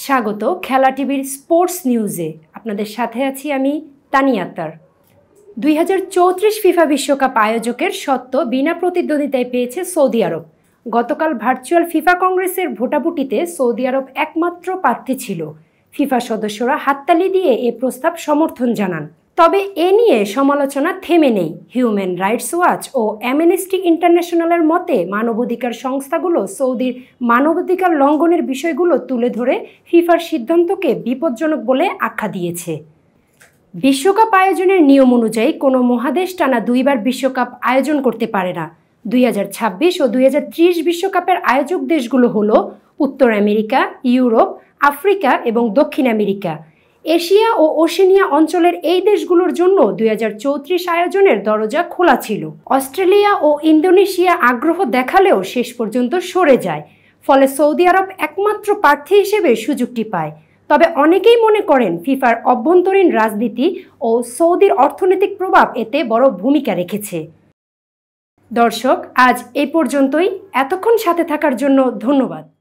স্বাগত খেলা টিভির স্পোর্টস নিউজে। আপনাদের সাথে আছি আমি তানিয়া আক্তার। 2034 ফিফা বিশ্বকাপ আয়োজকের স্বত্ব বিনা প্রতিদ্বন্দ্বিতায় পেয়েছে সৌদি আরব। গতকাল ভার্চুয়াল ফিফা কংগ্রেসের ভোটাভুটিতে সৌদি আরব একমাত্র প্রার্থী ছিল। ফিফা সদস্যরা হাততালি দিয়ে এ প্রস্তাব সমর্থন জানান। তবে এ নিয়ে সমালোচনা থেমে নেই। হিউম্যান রাইটস ওয়াচ ও অ্যামনেস্টি ইন্টারন্যাশনালের মতে মানবাধিকার সংস্থাগুলো সৌদির মানবাধিকার লঙ্ঘনের বিষয়গুলো তুলে ধরে ফিফার সিদ্ধান্তকে বিপজ্জনক বলে আখ্যা দিয়েছে। বিশ্বকাপ আয়োজনের নিয়ম অনুযায়ী কোনো মহাদেশ টানা দুইবার বিশ্বকাপ আয়োজন করতে পারে না। 2026 ও 2030 বিশ্বকাপের আয়োজক দেশগুলো হলো উত্তর আমেরিকা, ইউরোপ, আফ্রিকা এবং দক্ষিণ আমেরিকা। এশিয়া ও ওশেনিয়া অঞ্চলের এই দেশগুলোর জন্য 2034 আয়োজনের দরজা খোলা ছিল। অস্ট্রেলিয়া ও ইন্দোনেশিয়া আগ্রহ দেখালেও শেষ পর্যন্ত সরে যায়। ফলে সৌদি আরব একমাত্র প্রার্থী হিসেবে সুযোগটি পায়। তবে অনেকেই মনে করেন ফিফার অভ্যন্তরীণ রাজনীতি ও সৌদির অর্থনৈতিক প্রভাব এতে বড় ভূমিকা রেখেছে। দর্শক, আজ এই পর্যন্তই। এতক্ষণ সাথে থাকার জন্য ধন্যবাদ।